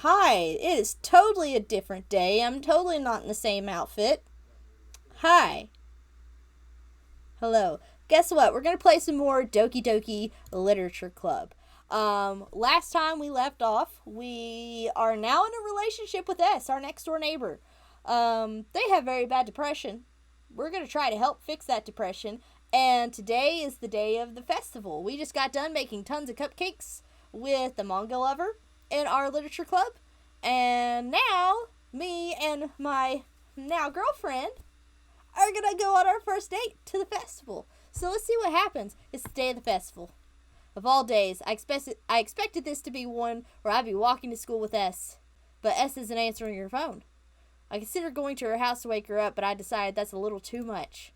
Hi, it is totally a different day. I'm totally not in the same outfit. Hi. Hello. Guess what? We're going to play some more Doki Literature Club. Last time we left off, we are now in a relationship with S, our next door neighbor. They have very bad depression. We're going to try to help fix that depression. And today is the day of the festival. We just got done making tons of cupcakes with the manga lover in our literature club. And now, me and my now girlfriend are going to go on our first date to the festival. So let's see what happens. It's the day of the festival. Of all days, I expected this to be one where I'd be walking to school with S. But S isn't answering her phone. I considered going to her house to wake her up, but I decided that's a little too much.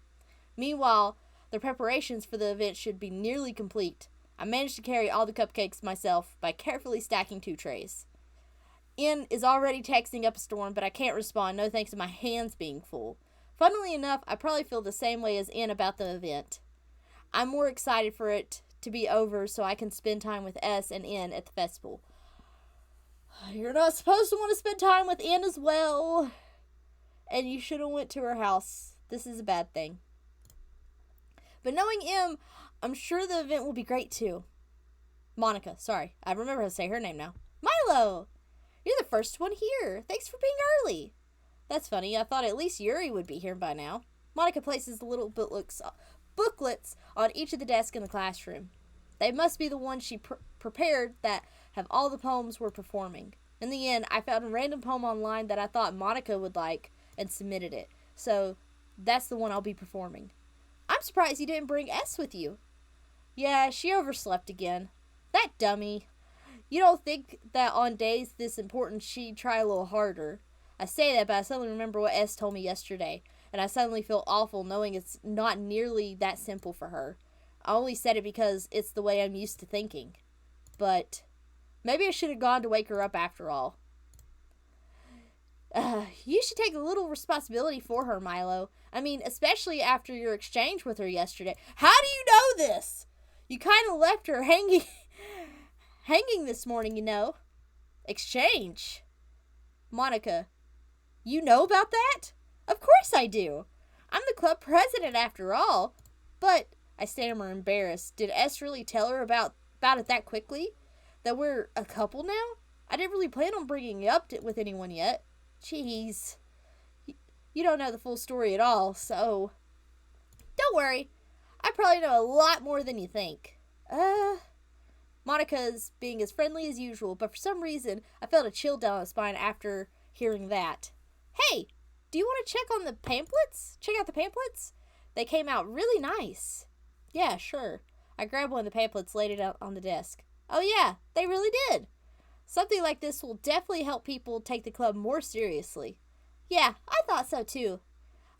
Meanwhile, the preparations for the event should be nearly complete. I managed to carry all the cupcakes myself by carefully stacking 2 trays. N is already texting up a storm, but I can't respond, no thanks to my hands being full. Funnily enough, I probably feel the same way as N about the event. I'm more excited for it to be over so I can spend time with S and N at the festival. You're not supposed to want to spend time with N as well. And you should have went to her house. This is a bad thing. But knowing M, I'm sure the event will be great too. Monica, sorry. I remember how to say her name now. Milo! You're the first one here. Thanks for being early. That's funny. I thought at least Yuri would be here by now. Monica places the little booklets on each of the desks in the classroom. They must be the ones she prepared that have all the poems we're performing. In the end, I found a random poem online that I thought Monica would like and submitted it. So that's the one I'll be performing. I'm surprised you didn't bring S with you. Yeah, she overslept again. That dummy. You don't think that on days this important she'd try a little harder. I say that, but I suddenly remember what S told me yesterday, and I suddenly feel awful knowing it's not nearly that simple for her. I only said it because it's the way I'm used to thinking. But maybe I should have gone to wake her up after all. You should take a little responsibility for her, Milo. I mean, especially after your exchange with her yesterday. How do you know this? You kind of left her hanging this morning, you know. Exchange? Monica, you know about that? Of course I do. I'm the club president after all. But, I stammer embarrassed, did S really tell her about it that quickly? That we're a couple now? I didn't really plan on bringing it up with anyone yet. Jeez. You don't know the full story at all, so... Don't worry. I probably know a lot more than you think. Monica's being as friendly as usual, but for some reason, I felt a chill down my spine after hearing that. Hey, do you want to check on the pamphlets? Check out the pamphlets? They came out really nice. Yeah, sure. I grabbed one of the pamphlets, laid it out on the desk. Oh yeah, they really did. Something like this will definitely help people take the club more seriously. Yeah, I thought so too.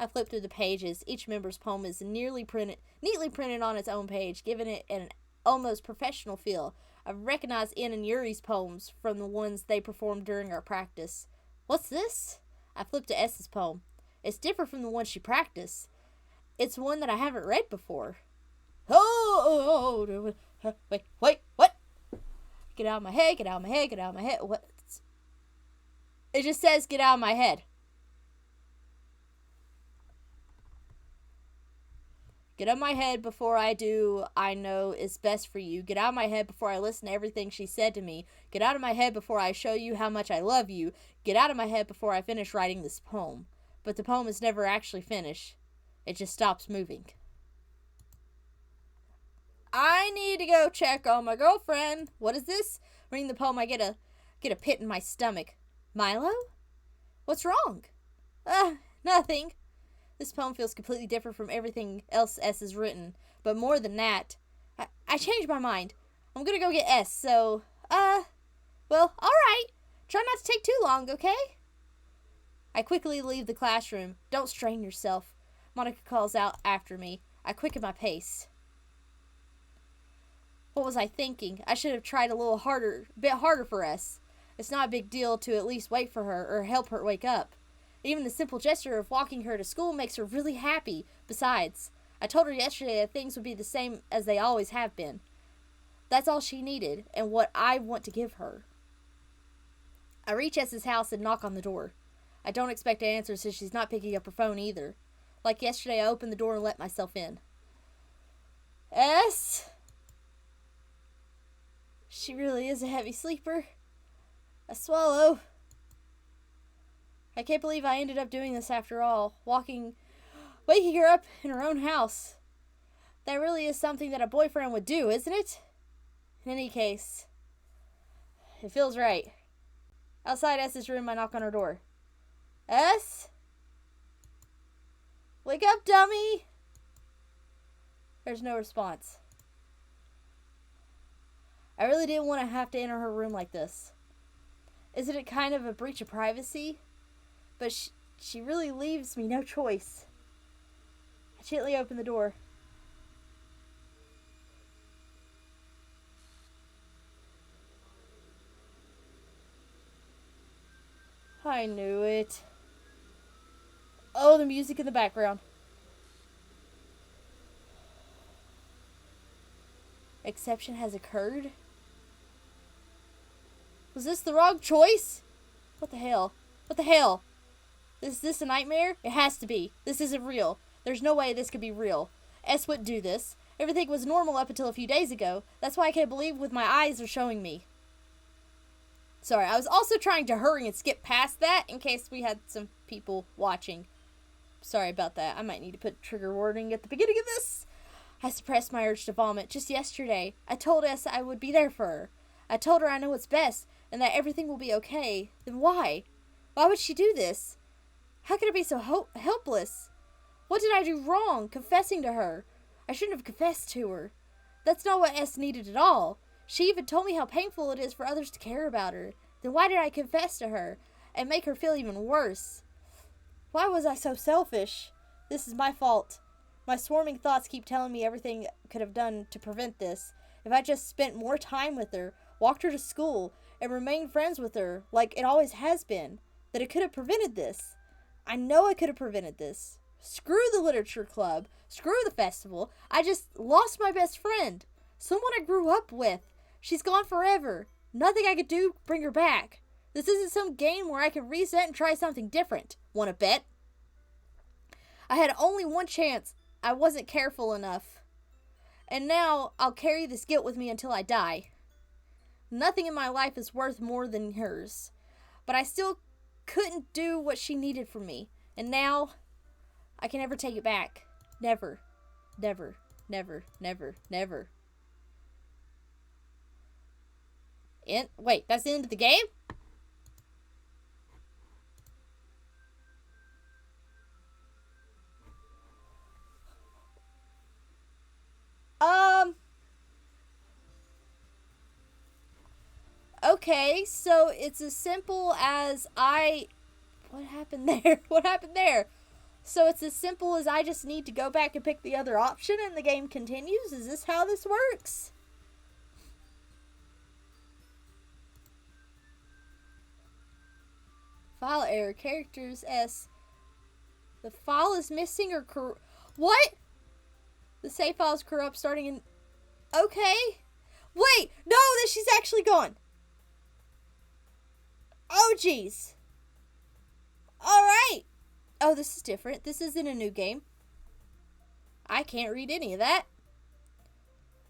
I flipped through the pages. Each member's poem is neatly printed on its own page, giving it an almost professional feel. I recognized N and Yuri's poems from the ones they performed during our practice. What's this? I flipped to S's poem. It's different from the one she practiced. It's one that I haven't read before. Oh, wait, what? Get out of my head, get out of my head, get out of my head. What? It just says get out of my head. Get out of my head before I do I know is best for you. Get out of my head before I listen to everything she said to me. Get out of my head before I show you how much I love you. Get out of my head before I finish writing this poem. But the poem is never actually finished. It just stops moving. I need to go check on my girlfriend. What is this? Reading the poem, I get a pit in my stomach. Milo? What's wrong? Nothing. This poem feels completely different from everything else S has written. But more than that, I changed my mind. I'm gonna go get S, so, well, alright. Try not to take too long, okay? I quickly leave the classroom. Don't strain yourself. Monica calls out after me. I quicken my pace. What was I thinking? I should have tried a bit harder for S. It's not a big deal to at least wait for her or help her wake up. Even the simple gesture of walking her to school makes her really happy. Besides, I told her yesterday that things would be the same as they always have been. That's all she needed, and what I want to give her. I reach S's house and knock on the door. I don't expect an answer since she's not picking up her phone either. Like yesterday, I opened the door and let myself in. S? She really is a heavy sleeper. I swallow. I can't believe I ended up doing this after all. Waking her up in her own house. That really is something that a boyfriend would do, isn't it? In any case, it feels right. Outside S's room, I knock on her door. S? Wake up, dummy! There's no response. I really didn't want to have to enter her room like this. Isn't it kind of a breach of privacy? But she really leaves me no choice. I gently open the door. I knew it. Oh, the music in the background. Exception has occurred? Was this the wrong choice? What the hell? What the hell? Is this a nightmare? It has to be. This isn't real. There's no way this could be real. S wouldn't do this. Everything was normal up until a few days ago. That's why I can't believe what my eyes are showing me. Sorry, I was also trying to hurry and skip past that in case we had some people watching. Sorry about that. I might need to put trigger warning at the beginning of this. I suppressed my urge to vomit. Just yesterday, I told S I would be there for her. I told her I know what's best and that everything will be okay. Then why? Why would she do this? How could I be so helpless? What did I do wrong, confessing to her? I shouldn't have confessed to her. That's not what S needed at all. She even told me how painful it is for others to care about her. Then why did I confess to her and make her feel even worse? Why was I so selfish? This is my fault. My swarming thoughts keep telling me everything I could have done to prevent this. If I just spent more time with her, walked her to school, and remained friends with her like it always has been, that it could have prevented this. I know I could have prevented this. Screw the literature club. Screw the festival. I just lost my best friend. Someone I grew up with. She's gone forever. Nothing I could do to bring her back. This isn't some game where I can reset and try something different. Wanna bet? I had only one chance. I wasn't careful enough. And now I'll carry this guilt with me until I die. Nothing in my life is worth more than hers. But I still couldn't do what she needed from me. And now I can never take it back. Never. Never. Never. Never. Never. Wait, that's the end of the game? Okay, so it's as simple as what happened there? What happened there? So it's as simple as I just need to go back and pick the other option and the game continues? Is this how this works? File error. Characters S. The file is missing or what? The save file is corrupt starting in... Okay. Wait. No, that she's actually gone. Oh, jeez. Alright. Oh, this is different. This isn't a new game. I can't read any of that.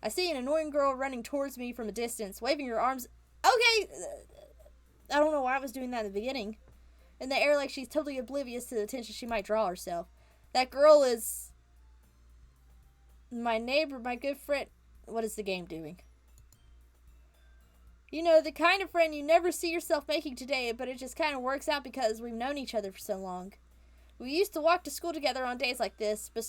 I see an annoying girl running towards me from a distance, waving her arms. Okay. I don't know why I was doing that in the beginning. In the air like she's totally oblivious to the attention she might draw herself. That girl is... my neighbor, my good friend. What is the game doing? You know, the kind of friend you never see yourself making today, but it just kind of works out because we've known each other for so long. We used to walk to school together on days like this, but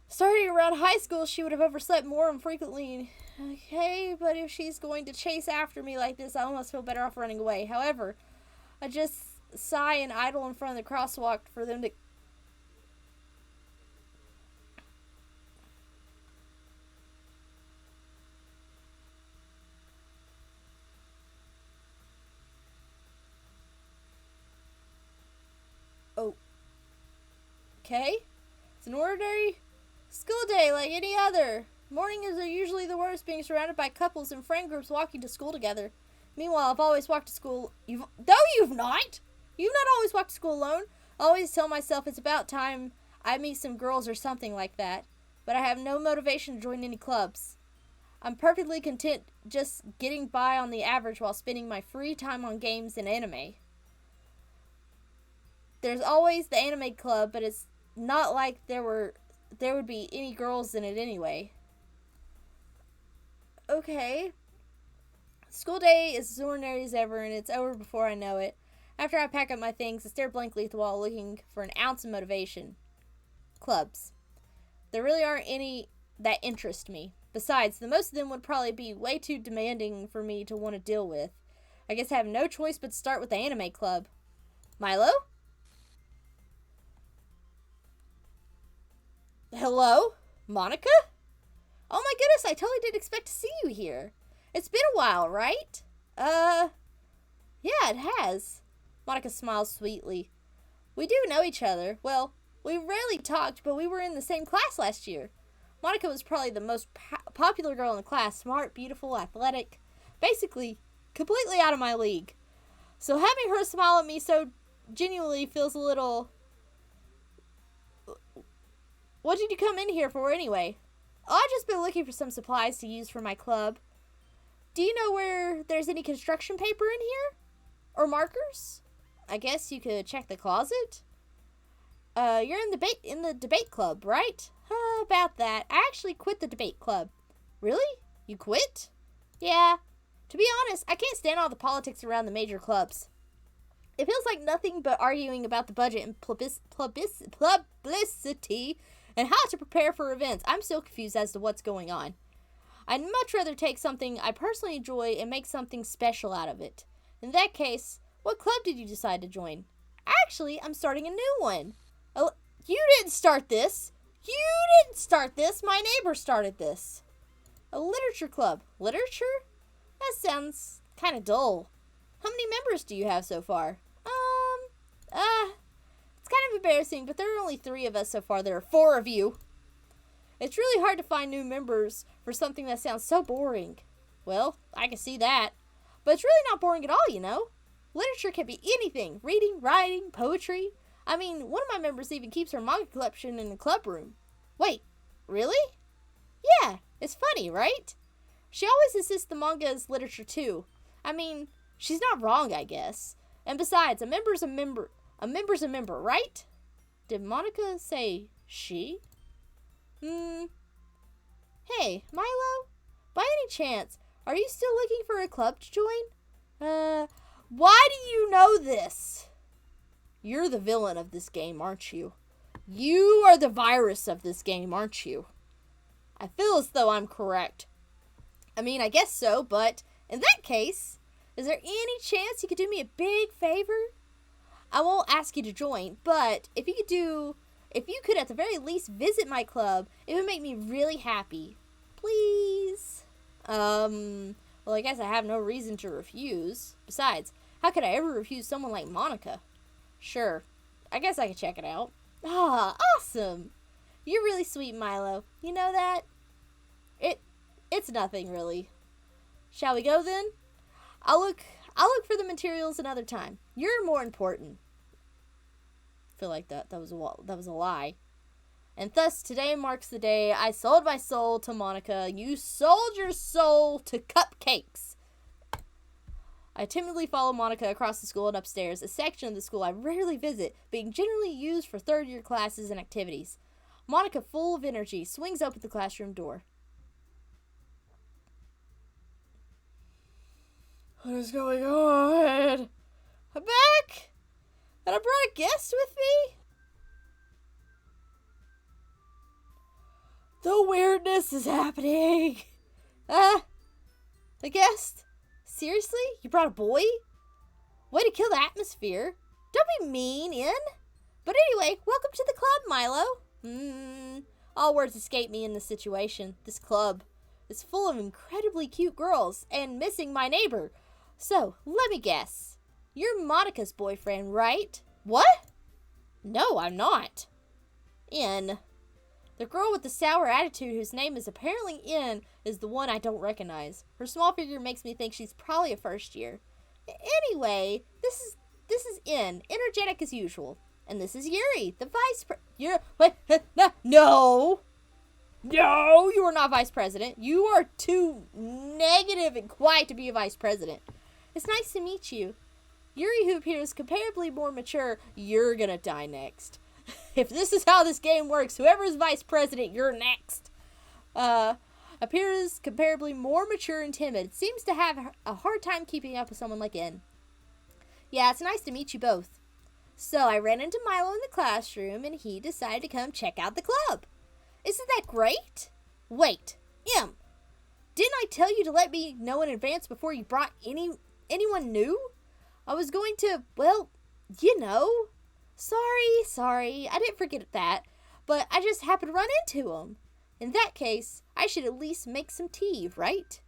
starting around high school, she would have overslept more and frequently. Okay, but if she's going to chase after me like this, I almost feel better off running away. However, I just sigh and idle in front of the crosswalk for them to... Oh. Okay. It's an ordinary school day like any other. Mornings are usually the worst, being surrounded by couples and friend groups walking to school together. Meanwhile, I've always walked to school. You've not. You've not always walked to school alone. I always tell myself it's about time I meet some girls or something like that. But I have no motivation to join any clubs. I'm perfectly content just getting by on the average while spending my free time on games and anime. There's always the anime club, but it's not like there would be any girls in it anyway. Okay. School day is as ordinary as ever, and it's over before I know it. After I pack up my things, I stare blankly at the wall, looking for an ounce of motivation. Clubs. There really aren't any that interest me. Besides, the most of them would probably be way too demanding for me to want to deal with. I guess I have no choice but to start with the anime club. Milo? Hello? Monica? Oh my goodness, I totally didn't expect to see you here. It's been a while, right? Yeah, it has. Monica smiles sweetly. We do know each other. Well, we rarely talked, but we were in the same class last year. Monica was probably the most popular girl in the class. Smart, beautiful, athletic. Basically, completely out of my league. So having her smile at me so genuinely feels a little... What did you come in here for anyway? Oh, I've just been looking for some supplies to use for my club. Do you know where there's any construction paper in here? Or markers? I guess you could check the closet. You're in the debate club, right? About that. I actually quit the debate club. Really? You quit? Yeah. To be honest, I can't stand all the politics around the major clubs. It feels like nothing but arguing about the budget and publicity and how to prepare for events. I'm still confused as to what's going on. I'd much rather take something I personally enjoy and make something special out of it. In that case, what club did you decide to join? Actually, I'm starting a new one. Oh, you didn't start this. You didn't start this. My neighbor started this. A literature club. Literature? That sounds kind of dull. How many members do you have so far? It's kind of embarrassing, but there are only 3 of us so far. There are 4 of you. It's really hard to find new members for something that sounds so boring. Well, I can see that. But it's really not boring at all, you know. Literature can be anything. Reading, writing, poetry. I mean, one of my members even keeps her manga collection in the club room. Wait, really? Yeah, it's funny, right? She always insists the manga is literature too. I mean, she's not wrong, I guess. And besides, a member's a member. A member's a member, right? Did Monica say she? Hey, Milo? By any chance, are you still looking for a club to join? Why do you know this? You're the villain of this game, aren't you? You are the virus of this game, aren't you? I feel as though I'm correct. I mean, I guess so, but in that case, is there any chance you could do me a big favor? I won't ask you to join, but if you could at the very least visit my club, it would make me really happy. Please. Well, I guess I have no reason to refuse. Besides, how could I ever refuse someone like Monica? Sure. I guess I could check it out. Ah, awesome. You're really sweet, Milo. You know that? It's nothing, really. Shall we go then? I'll look for the materials another time. You're more important. I feel like that was a lie. And thus, today marks the day I sold my soul to Monica. You sold your soul to cupcakes. I timidly follow Monica across the school and upstairs, a section of the school I rarely visit, being generally used for third-year classes and activities. Monica, full of energy, swings open the classroom door. What is going on? I'm back! And I brought a guest with me? The weirdness is happening. A guest? Seriously? You brought a boy? Way to kill the atmosphere. Don't be mean, Ian. But anyway, welcome to the club, Milo. All words escape me in this situation. This club is full of incredibly cute girls and missing my neighbor. So, let me guess. You're Monica's boyfriend, right? What? No, I'm not. Ian. The girl with the sour attitude whose name is apparently In is the one I don't recognize. Her small figure makes me think she's probably a first year. Anyway, this is In, energetic as usual. And this is Yuri, the vice president. Wait, no! No, you are not vice president. You are too negative and quiet to be a vice president. It's nice to meet you. Yuri, who appears comparably more mature, you're gonna die next. If this is how this game works, whoever's vice president, you're next. Appears comparably more mature and timid. Seems to have a hard time keeping up with someone like In. Yeah, it's nice to meet you both. So I ran into Milo in the classroom, and he decided to come check out the club. Isn't that great? Wait, Didn't I tell you to let me know in advance before you brought anyone new? I was going to, well, you know. Sorry, I didn't forget that, but I just happened to run into him. In that case, I should at least make some tea, right?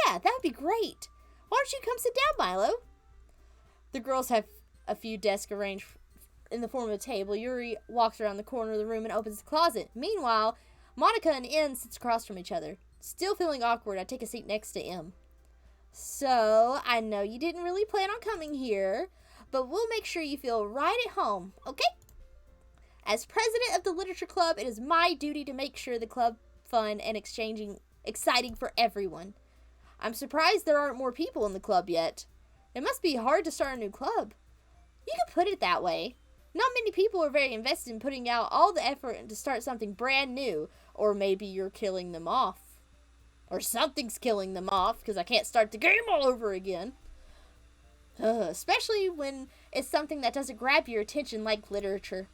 Yeah, that'd be great. Why don't you come sit down, Milo? The girls have a few desks arranged in the form of a table. Yuri walks around the corner of the room and opens the closet. Meanwhile, Monica and M sits across from each other. Still feeling awkward, I take a seat next to M. So, I know you didn't really plan on coming here, but we'll make sure you feel right at home, okay? As president of the literature club, it is my duty to make sure the club fun and exciting for everyone. I'm surprised there aren't more people in the club yet. It must be hard to start a new club. You can put it that way. Not many people are very invested in putting out all the effort to start something brand new, or maybe you're killing them off. Or something's killing them off, because I can't start the game all over again. Especially when it's something that doesn't grab your attention like literature.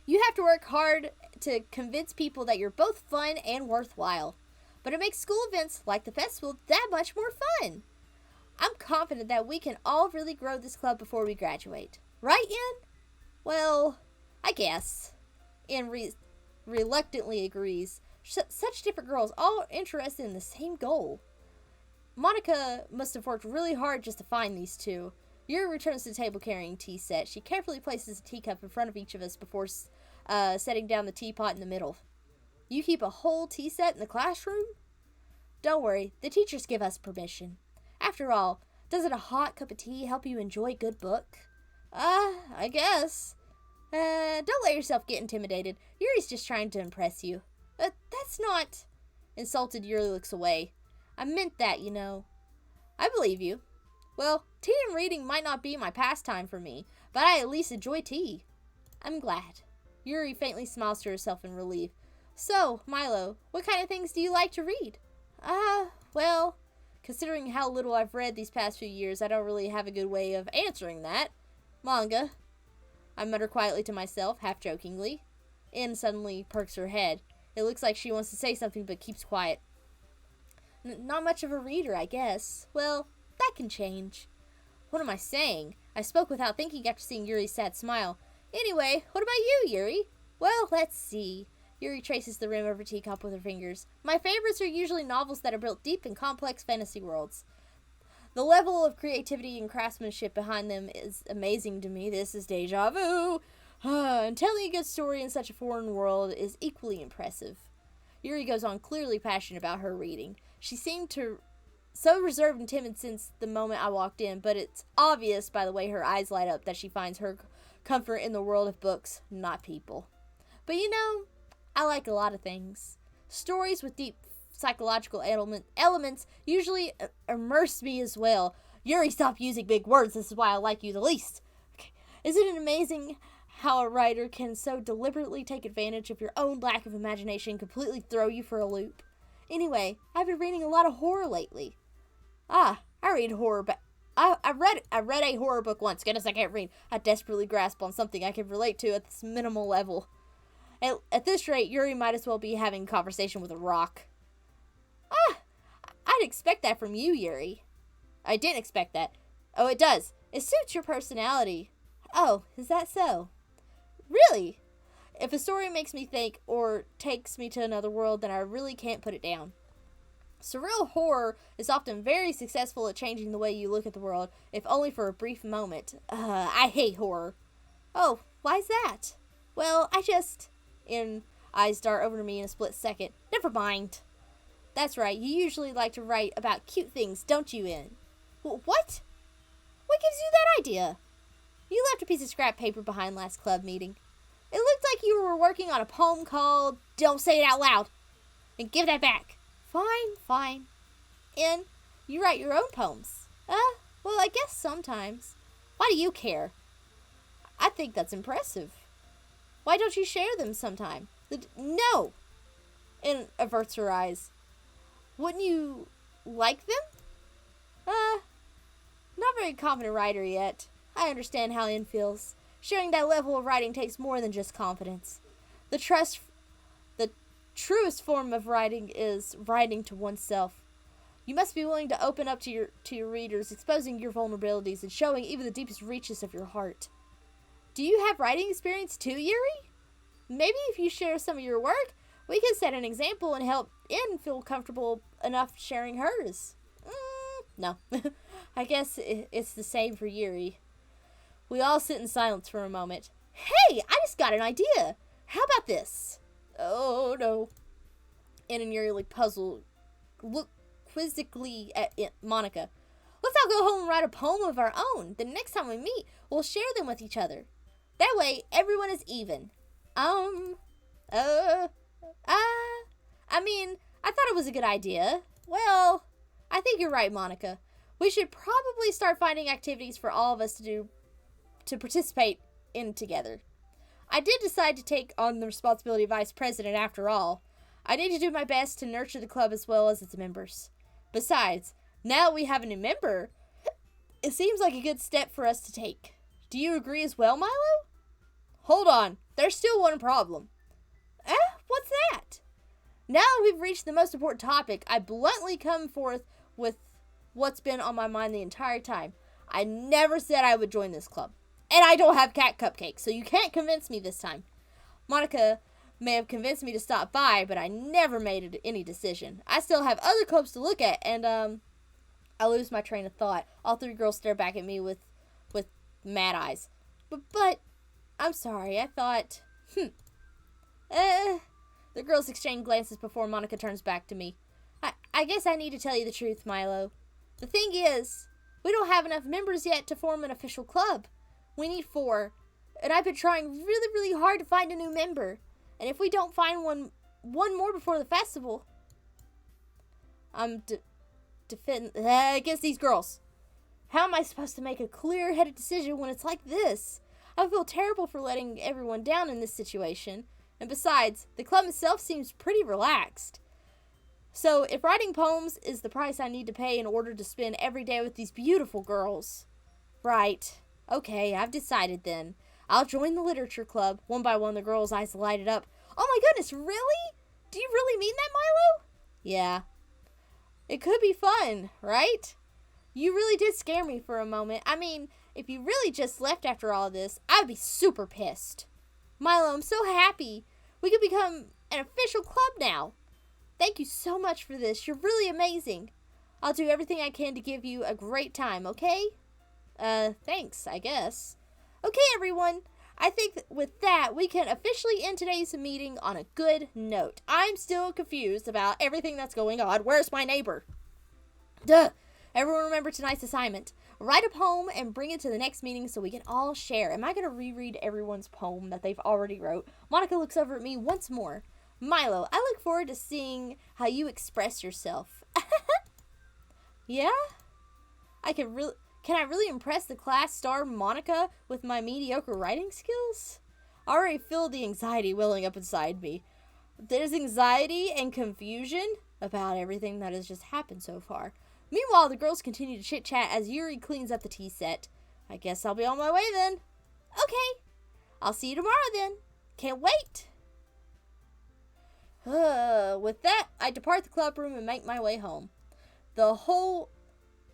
You have to work hard to convince people that you're both fun and worthwhile. But it makes school events like the festival that much more fun. I'm confident that we can all really grow this club before we graduate. Right, In? Well, I guess. In reluctantly agrees. Such different girls, all interested in the same goal. Monica must have worked really hard just to find these two. Yuri returns to the table carrying tea set. She carefully places a teacup in front of each of us before setting down the teapot in the middle. You keep a whole tea set in the classroom? Don't worry, the teachers give us permission. After all, doesn't a hot cup of tea help you enjoy a good book? I guess. Don't let yourself get intimidated. Yuri's just trying to impress you. That's not... Insulted, Yuri looks away. I meant that, you know. I believe you. Well, tea and reading might not be my pastime for me, but I at least enjoy tea. I'm glad. Yuri faintly smiles to herself in relief. So, Milo, what kind of things do you like to read? Well, considering how little I've read these past few years, I don't really have a good way of answering that. Manga. I mutter quietly to myself, half jokingly. In suddenly perks her head. It looks like she wants to say something but keeps quiet. Not much of a reader, I guess. Well, that can change. What am I saying? I spoke without thinking after seeing Yuri's sad smile. Anyway, what about you, Yuri? Well, let's see. Yuri traces the rim of her teacup with her fingers. My favorites are usually novels that are built deep in complex fantasy worlds. The level of creativity and craftsmanship behind them is amazing to me. This is deja vu. And telling a good story in such a foreign world is equally impressive. Yuri goes on, clearly passionate about her reading. She seemed so reserved and timid since the moment I walked in, but it's obvious by the way her eyes light up that she finds her comfort in the world of books, not people. But you know, I like a lot of things. Stories with deep psychological elements usually immerse me as well. Yuri, stop using big words. This is why I like you the least. Okay. Isn't it amazing how a writer can so deliberately take advantage of your own lack of imagination and completely throw you for a loop? Anyway, I've been reading a lot of horror lately. I read horror, but I read a horror book once. Goodness, I can't read. I desperately grasp on something I can relate to at this minimal level. At this rate, Yuri might as well be having a conversation with a rock. I'd expect that from you, Yuri. I didn't expect that. Oh, it does. It suits your personality. Oh, is that so? Really? If a story makes me think or takes me to another world, then I really can't put it down. Surreal horror is often very successful at changing the way you look at the world, if only for a brief moment. I hate horror. Oh, why's that? Well, Eyes dart over to me in a split second. Never mind. That's right, you usually like to write about cute things, don't you, In? What? What gives you that idea? You left a piece of scrap paper behind last club meeting. It looked like you were working on a poem called Don't Say It Out Loud. And give that back. Fine. In, you write your own poems. Well, I guess sometimes. Why do you care? I think that's impressive. Why don't you share them sometime? No! In averts her eyes. Wouldn't you like them? Not very confident writer yet. I understand how In feels. Sharing that level of writing takes more than just confidence. The truest form of writing is writing to oneself. You must be willing to open up to your readers, exposing your vulnerabilities and showing even the deepest reaches of your heart. Do you have writing experience too, Yuri? Maybe if you share some of your work, we can set an example and help In feel comfortable enough sharing hers. No. I guess it's the same for Yuri. We all sit in silence for a moment. Hey, I just got an idea. How about this? Oh, no. In and Yuri look puzzled, look quizzically at Monica. Let's all go home and write a poem of our own. The next time we meet, we'll share them with each other. That way, everyone is even. I thought it was a good idea. Well, I think you're right, Monica. We should probably start finding activities for all of us to participate in together. I did decide to take on the responsibility of vice president after all. I need to do my best to nurture the club as well as its members. Besides, now that we have a new member, it seems like a good step for us to take. Do you agree as well, Milo? Hold on, there's still one problem. What's that? Now that we've reached the most important topic, I bluntly come forth with what's been on my mind the entire time. I never said I would join this club. And I don't have cat cupcakes, so you can't convince me this time. Monica may have convinced me to stop by, but I never made any decision. I still have other clubs to look at, and I lose my train of thought. All three girls stare back at me with mad eyes. But I'm sorry, I thought, The girls exchange glances before Monica turns back to me. I guess I need to tell you the truth, Milo. The thing is, we don't have enough members yet to form an official club. We need 4, and I've been trying really, really hard to find a new member. And if we don't find one more before the festival, I'm defending against these girls. How am I supposed to make a clear-headed decision when it's like this? I feel terrible for letting everyone down in this situation. And besides, the club itself seems pretty relaxed. So, if writing poems is the price I need to pay in order to spend every day with these beautiful girls. Right. Okay, I've decided then. I'll join the literature club. One by one, the girls' eyes lighted up. Oh my goodness, really? Do you really mean that, Milo? Yeah. It could be fun, right? You really did scare me for a moment. I mean, if you really just left after all this, I'd be super pissed. Milo, I'm so happy. We could become an official club now. Thank you so much for this. You're really amazing. I'll do everything I can to give you a great time, okay? Thanks, I guess. Okay, everyone. I think with that, we can officially end today's meeting on a good note. I'm still confused about everything that's going on. Where's my neighbor? Duh. Everyone remember tonight's assignment. Write a poem and bring it to the next meeting so we can all share. Am I going to reread everyone's poem that they've already wrote? Monica looks over at me once more. Milo, I look forward to seeing how you express yourself. Yeah? Can I really impress the class star Monica with my mediocre writing skills? I already feel the anxiety welling up inside me. There's anxiety and confusion about everything that has just happened so far. Meanwhile, the girls continue to chit-chat as Yuri cleans up the tea set. I guess I'll be on my way then. Okay. I'll see you tomorrow then. Can't wait. With that, I depart the club room and make my way home. The whole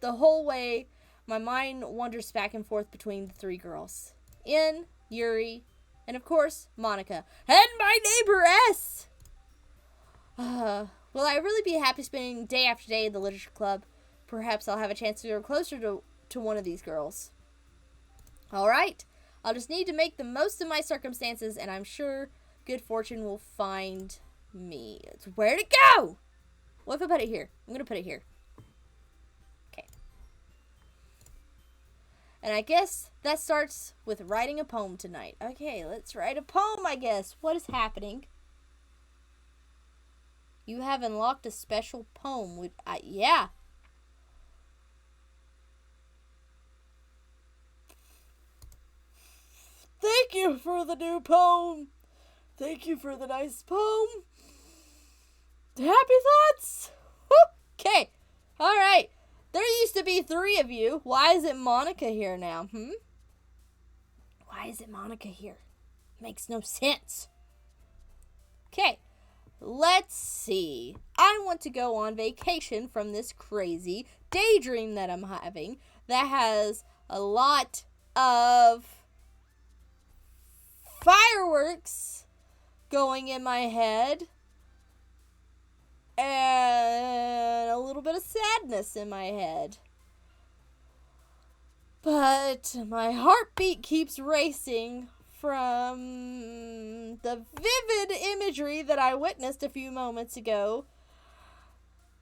way, my mind wanders back and forth between the 3 girls. In, Yuri, and of course, Monica. And my neighbor S! Will I really be happy spending day after day in the literature club? Perhaps I'll have a chance to grow closer to one of these girls. Alright, I'll just need to make the most of my circumstances, and I'm sure good fortune will find me. It's where'd it go? What if I put it here? I'm gonna put it here. Okay. And I guess that starts with writing a poem tonight. Okay, let's write a poem, I guess. What is happening? You have unlocked a special poem. Yeah. Thank you for the new poem. Thank you for the nice poem. Happy thoughts? Okay. All right. There used to be 3 of you. Why is it Monica here now? Why is it Monica here? Makes no sense. Okay. Let's see. I want to go on vacation from this crazy daydream that I'm having that has a lot of fireworks going in my head and a little bit of sadness in my head. But my heartbeat keeps racing from the vivid imagery that I witnessed a few moments ago.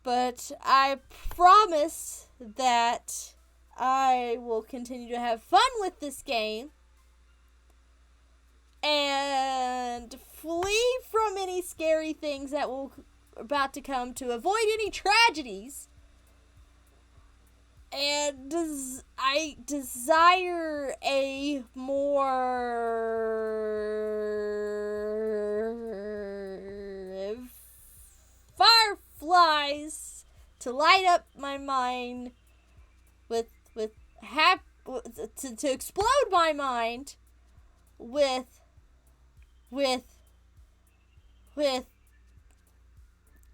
But I promise that I will continue to have fun with this game and flee from any scary things that will about to come to avoid any tragedies. And I desire a more fireflies to light up my mind to explode my mind with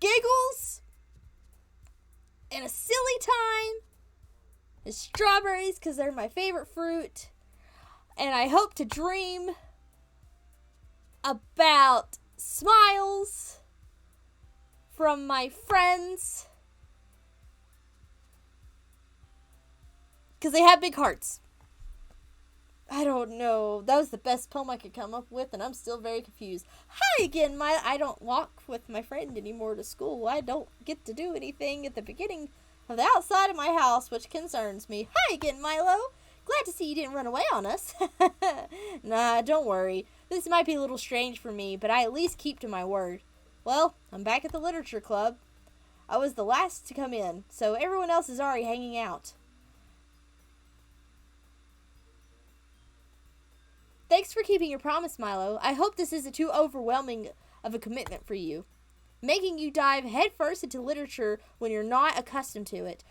giggles and a silly time and strawberries because they're my favorite fruit. And I hope to dream about smiles from my friends because they have big hearts. I don't know. That was the best poem I could come up with, and I'm still very confused. Hi again, I don't walk with my friend anymore to school. I don't get to do anything at the beginning of the outside of my house, which concerns me. Hi again, Milo. Glad to see you didn't run away on us. Nah, don't worry. This might be a little strange for me, but I at least keep to my word. Well, I'm back at the literature club. I was the last to come in, so everyone else is already hanging out. Thanks for keeping your promise, Milo. I hope this isn't too overwhelming of a commitment for you, making you dive headfirst into literature when you're not accustomed to it.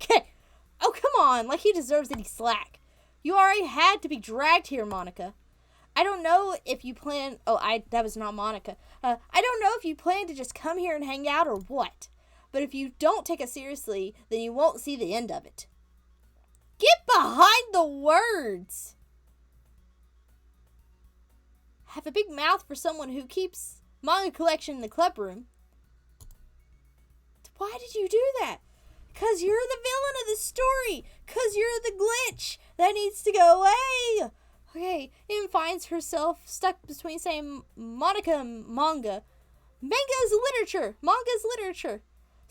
Okay. Oh, come on, like he deserves any slack. You already had to be dragged here, Monica. I don't know if you plan... that was not Monica. I don't know if you plan to just come here and hang out or what. But if you don't take it seriously, then you won't see the end of it. Get behind the words! Have a big mouth for someone who keeps manga collection in the club room. Why did you do that? 'Cause you're the villain of the story. 'Cause you're the glitch that needs to go away. Okay, Im finds herself stuck between saying Monica and manga. Manga is literature. Manga is literature.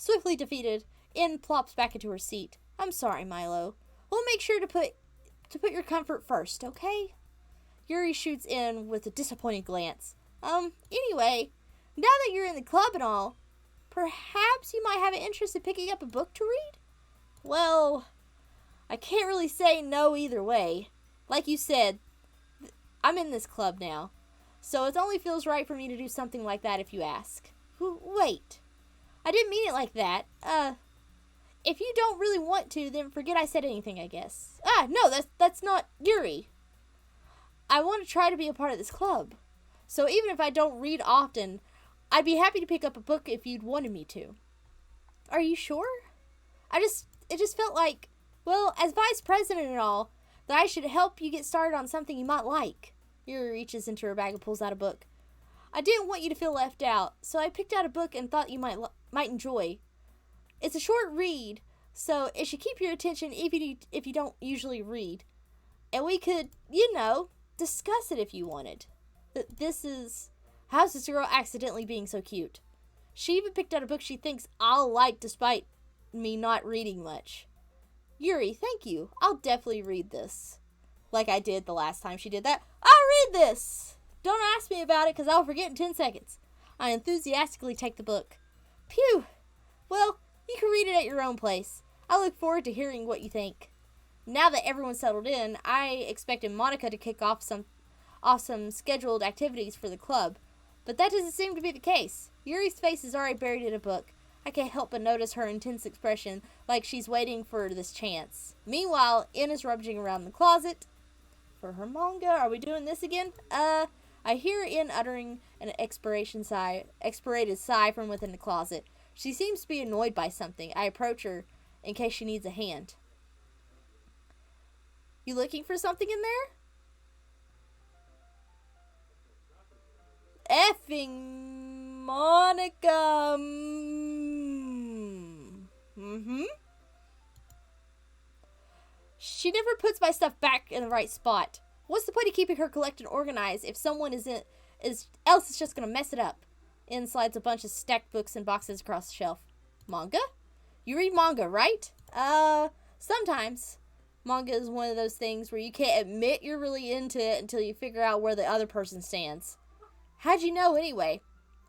Swiftly defeated, In plops back into her seat. I'm sorry, Milo. We'll make sure to put your comfort first, okay? Yuri shoots in with a disappointed glance. Anyway, now that you're in the club and all, perhaps you might have an interest in picking up a book to read? Well, I can't really say no either way. Like you said, I'm in this club now, so it only feels right for me to do something like that if you ask. Wait. I didn't mean it like that. If you don't really want to, then forget I said anything, I guess. No, that's not Yuri. I want to try to be a part of this club. So even if I don't read often, I'd be happy to pick up a book if you'd wanted me to. Are you sure? It just felt like, well, as vice president and all, that I should help you get started on something you might like. Yuri reaches into her bag and pulls out a book. I didn't want you to feel left out, so I picked out a book and thought you might enjoy. It's a short read, So it should keep your attention if you don't usually read. And we could, discuss it if you wanted. How's this girl accidentally being so cute? She even picked out a book she thinks I'll like despite me not reading much. Yuri, thank you. I'll definitely read this. Like I did the last time she did that. I'll read this! Don't ask me about it because I'll forget in 10 seconds. I enthusiastically take the book. Phew! Well, you can read it at your own place. I look forward to hearing what you think. Now that everyone's settled in, I expected Monica to kick off some scheduled activities for the club. But that doesn't seem to be the case. Yuri's face is already buried in a book. I can't help but notice her intense expression, like she's waiting for this chance. Meanwhile, In is rummaging around the closet for her manga. Are we doing this again? I hear In uttering an expirated sigh from within the closet. She seems to be annoyed by something. I approach her in case she needs a hand. You looking for something in there? Effing Monica. She never puts my stuff back in the right spot. What's the point of keeping her collected and organized if someone else is just gonna mess it up? In slides a bunch of stacked books and boxes across the shelf. Manga? You read manga, right? Sometimes. Manga is one of those things where you can't admit you're really into it until you figure out where the other person stands. How'd you know anyway?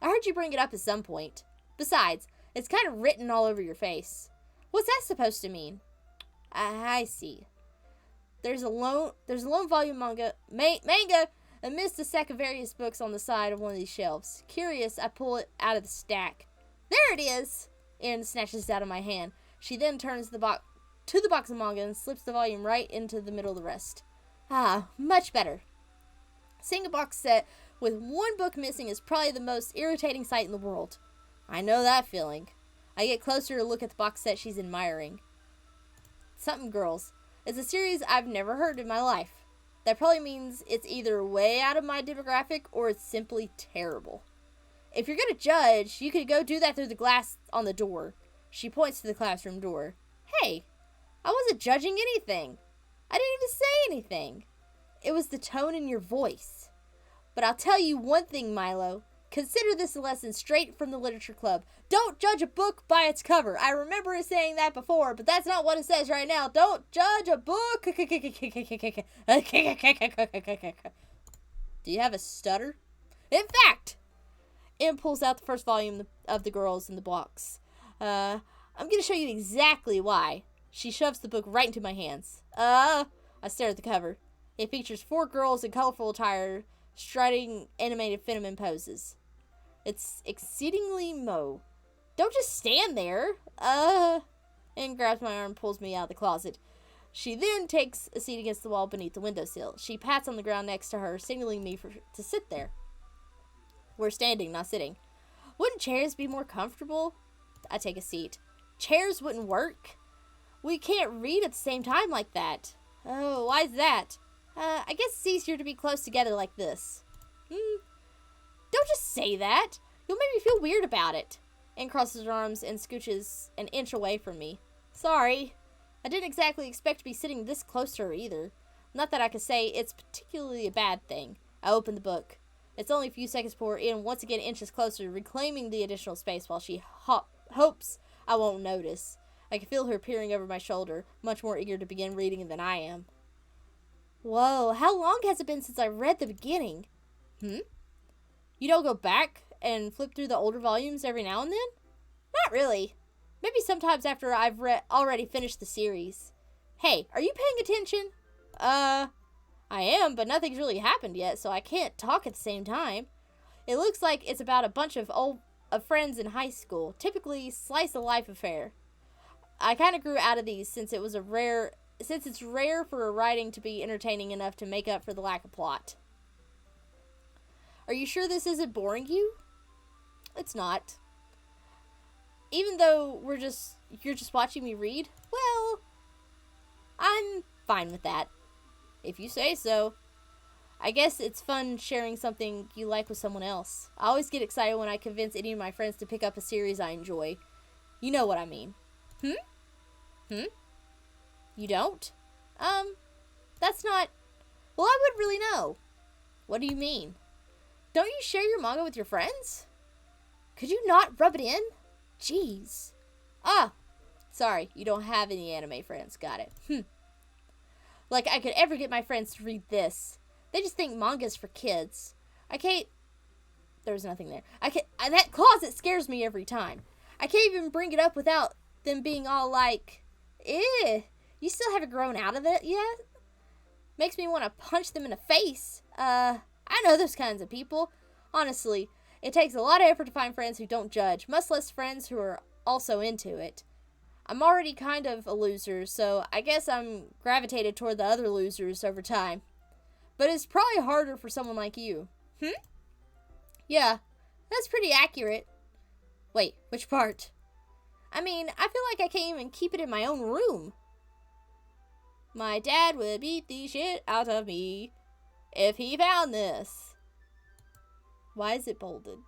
I heard you bring it up at some point. Besides, it's kind of written all over your face. What's that supposed to mean? I see. There's a lone volume manga amidst a stack of various books on the side of one of these shelves. Curious, I pull it out of the stack. There it is! Erin snatches it out of my hand. She then turns to the box of manga and slips the volume right into the middle of the rest. Ah, much better. Seeing a box set with one book missing is probably the most irritating sight in the world. I know that feeling. I get closer to look at the box set she's admiring. Something Girls. It's a series I've never heard in my life. That probably means it's either way out of my demographic or it's simply terrible. If you're gonna judge, you could go do that through the glass on the door. She points to the classroom door. Hey, I wasn't judging anything. I didn't even say anything. It was the tone in your voice. But I'll tell you one thing, Milo. Consider this a lesson straight from the literature club. Don't judge a book by its cover. I remember it saying that before, but that's not what it says right now. Don't judge a book. Do you have a stutter? In fact, Em pulls out the first volume of The Girls in the box. I'm going to show you exactly why. She shoves the book right into my hands. I stare at the cover. It features 4 girls in colorful attire, striding animated feminine poses. It's exceedingly Mo. Don't just stand there. And grabs my arm and pulls me out of the closet. She then takes a seat against the wall beneath the windowsill. She pats on the ground next to her, signaling me to sit there. We're standing, not sitting. Wouldn't chairs be more comfortable? I take a seat. Chairs wouldn't work. We can't read at the same time like that. Oh, why's that? I guess it's easier to be close together like this. Don't just say that. You'll make me feel weird about it. Anne crosses her arms and scooches an inch away from me. Sorry. I didn't exactly expect to be sitting this close to her either. Not that I could say it's particularly a bad thing. I open the book. It's only a few seconds before Anne once again inches closer, reclaiming the additional space while she hopes I won't notice. I can feel her peering over my shoulder, much more eager to begin reading than I am. Whoa, how long has it been since I read the beginning? You don't go back and flip through the older volumes every now and then? Not really. Maybe sometimes after I've already finished the series. Hey, are you paying attention? I am, but nothing's really happened yet, so I can't talk at the same time. It looks like it's about a bunch of friends in high school, typically slice of life affair. I kind of grew out of these since it's rare for a writing to be entertaining enough to make up for the lack of plot. Are you sure this isn't boring you? It's not. Even though you're just watching me read, well, I'm fine with that. If you say so. I guess it's fun sharing something you like with someone else. I always get excited when I convince any of my friends to pick up a series I enjoy. You know what I mean. Hmm? You don't? That's not... Well, I would really know. What do you mean? Don't you share your manga with your friends? Could you not rub it in? Jeez. Ah, sorry, you don't have any anime friends. Got it. Like I could ever get my friends to read this. They just think manga's for kids. I can't... There's nothing there. That closet scares me every time. I can't even bring it up without them being all like, "Eh, you still haven't grown out of it yet?" Makes me want to punch them in the face. I know those kinds of people. Honestly, it takes a lot of effort to find friends who don't judge, much less friends who are also into it. I'm already kind of a loser, so I guess I'm gravitated toward the other losers over time. But it's probably harder for someone like you. Yeah, that's pretty accurate. Wait, which part? I mean, I feel like I can't even keep it in my own room. My dad would beat the shit out of me if he found this. Why is it bolded?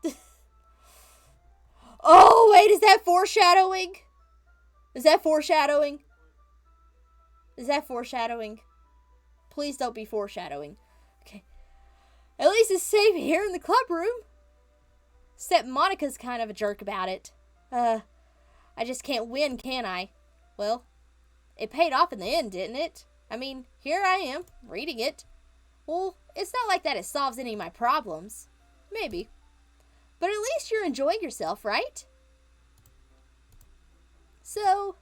Oh, wait, is that foreshadowing? Is that foreshadowing? Is that foreshadowing? Please don't be foreshadowing. Okay. At least it's safe here in the club room. Except Monica's kind of a jerk about it. I just can't win, can I? Well, it paid off in the end, didn't it? I mean, here I am, reading it. Well, it's not like that it solves any of my problems. Maybe. But at least you're enjoying yourself, right? So,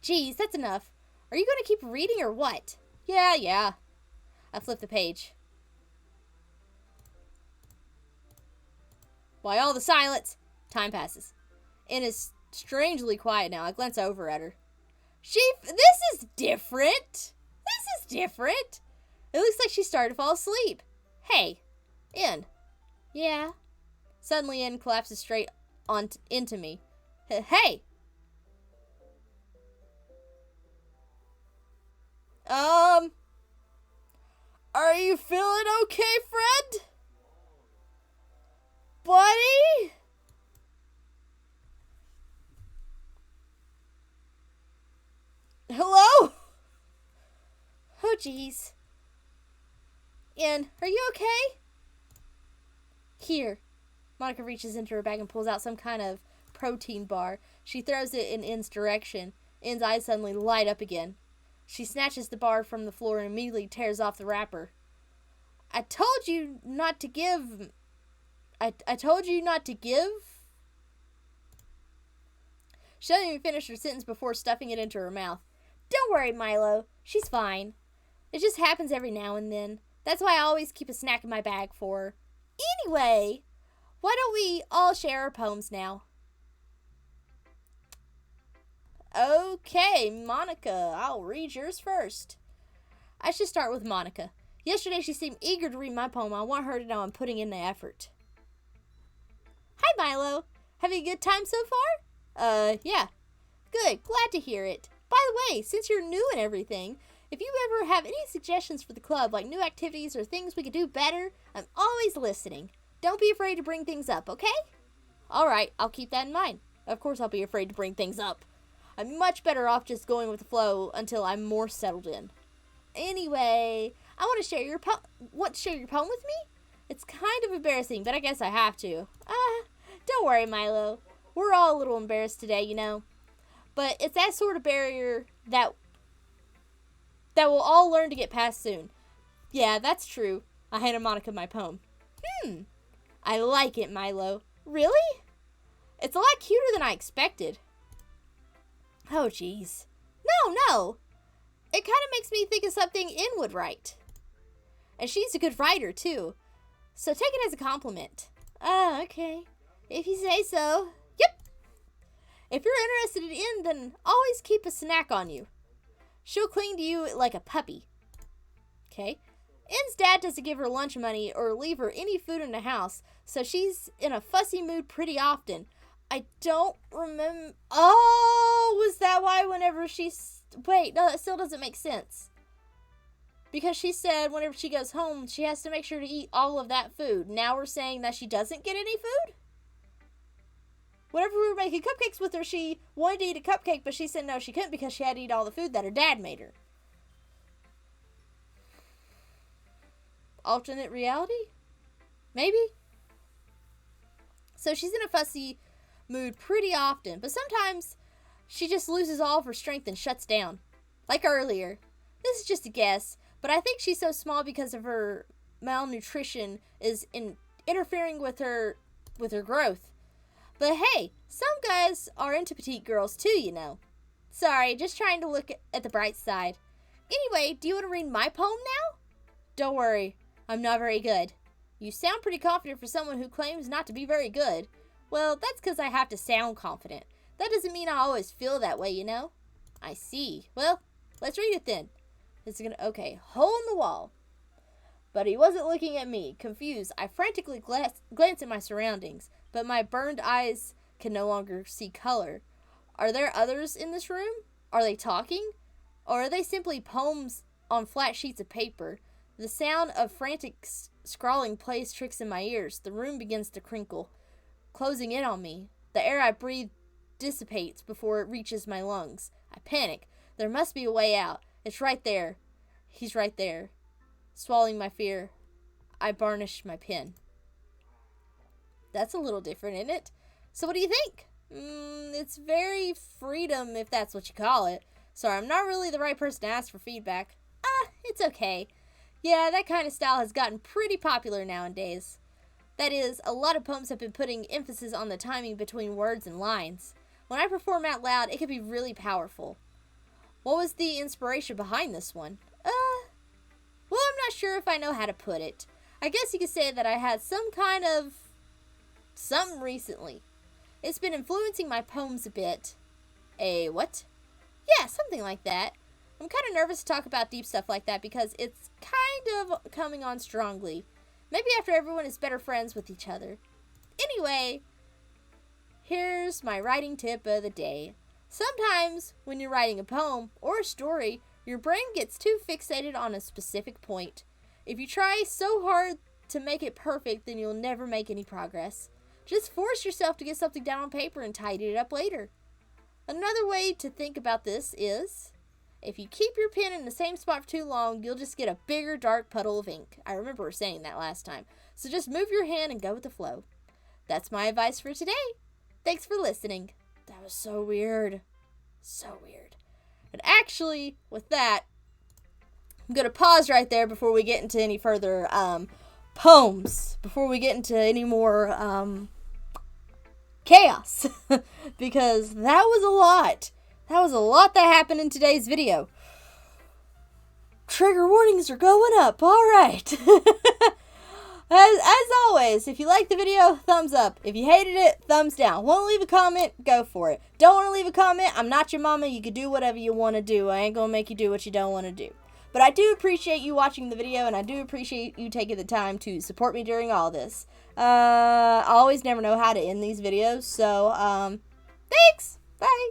geez, that's enough. Are you going to keep reading or what? Yeah. I flipped the page. Why all the silence? Time passes. Anne is strangely quiet now. I glance over at her. This is different. It looks like she started to fall asleep. Hey, Anne. Yeah. Suddenly, Anne collapses straight into me. Hey. Are you feeling okay, friend? Buddy? Hello? Oh, jeez. Anne, are you okay? Here. Monica reaches into her bag and pulls out some kind of protein bar. She throws it in Anne's direction. Anne's eyes suddenly light up again. She snatches the bar from the floor and immediately tears off the wrapper. I told you not to give... I told you not to give... She doesn't even finish her sentence before stuffing it into her mouth. Don't worry, Milo. She's fine. It just happens every now and then. That's why I always keep a snack in my bag for her. Anyway, why don't we all share our poems now? Okay, Monica, I'll read yours first. I should start with Monica. Yesterday she seemed eager to read my poem. I want her to know I'm putting in the effort. Hi, Milo. Having a good time so far? Yeah. Good, glad to hear it. By the way, since you're new and everything, if you ever have any suggestions for the club, like new activities or things we could do better, I'm always listening. Don't be afraid to bring things up, okay? Alright, I'll keep that in mind. Of course I'll be afraid to bring things up. I'm much better off just going with the flow until I'm more settled in. Anyway, I want to share your poem with me? It's kind of embarrassing, but I guess I have to. Don't worry, Milo. We're all a little embarrassed today, you know. But it's that sort of barrier that we'll all learn to get past soon. Yeah, that's true. I handed Monica my poem. I like it, Milo. Really? It's a lot cuter than I expected. Oh, jeez. No. It kind of makes me think of something In would write. And she's a good writer, too. So take it as a compliment. Okay. If you say so. Yep. If you're interested in In, then always keep a snack on you. She'll cling to you like a puppy. Okay. In's dad doesn't give her lunch money or leave her any food in the house, so she's in a fussy mood pretty often. I don't remember... Oh, was that why whenever she's... Wait, no, that still doesn't make sense. Because she said whenever she goes home, she has to make sure to eat all of that food. Now we're saying that she doesn't get any food? whenever we were making cupcakes with her, she wanted to eat a cupcake, but she said no, she couldn't because she had to eat all the food that her dad made her. Alternate reality? Maybe? So she's in a fussy mood pretty often, but sometimes she just loses all of her strength and shuts down. Like earlier. This is just a guess, but I think she's so small because of her malnutrition is interfering with her growth. But hey, some guys are into petite girls too, you know. Sorry, just trying to look at the bright side. Anyway, do you want to read my poem now? Don't worry, I'm not very good. You sound pretty confident for someone who claims not to be very good. Well, that's because I have to sound confident. That doesn't mean I always feel that way, you know? I see. Well, let's read it then. Okay, hole in the wall. But he wasn't looking at me. Confused, I frantically glanced at my surroundings, but my burned eyes can no longer see color. Are there others in this room? Are they talking? Or are they simply poems on flat sheets of paper? The sound of frantic scrawling plays tricks in my ears. The room begins to crinkle, closing in on me. The air I breathe dissipates before it reaches my lungs. I panic. There must be a way out. It's right there. He's right there. Swallowing my fear, I varnish my pen. That's a little different, isn't it? So what do you think? It's very freedom, if that's what you call it. Sorry, I'm not really the right person to ask for feedback. It's okay. Yeah, that kind of style has gotten pretty popular nowadays. That is, a lot of poems have been putting emphasis on the timing between words and lines. When I perform out loud, it can be really powerful. What was the inspiration behind this one? Well, I'm not sure if I know how to put it. I guess you could say that I had some kind of something recently. It's been influencing my poems a bit. A what? Yeah, something like that. I'm kind of nervous to talk about deep stuff like that because it's kind of coming on strongly. Maybe after everyone is better friends with each other. Anyway, here's my writing tip of the day. Sometimes when you're writing a poem or a story, your brain gets too fixated on a specific point. If you try so hard to make it perfect, then you'll never make any progress. Just force yourself to get something down on paper and tidy it up later. Another way to think about this is, if you keep your pen in the same spot for too long, you'll just get a bigger dark puddle of ink. I remember saying that last time. So just move your hand and go with the flow. That's my advice for today. Thanks for listening. That was so weird. So weird. And actually, with that, I'm going to pause right there before we get into any further poems. Before we get into any more chaos. Because that was a lot. That was a lot that happened in today's video. Trigger warnings are going up. Alright. As always, if you liked the video, thumbs up. If you hated it, thumbs down. Want to leave a comment? Go for it. Don't want to leave a comment? I'm not your mama. You can do whatever you want to do. I ain't going to make you do what you don't want to do. But I do appreciate you watching the video, and I do appreciate you taking the time to support me during all this. I always never know how to end these videos, so, thanks! Bye!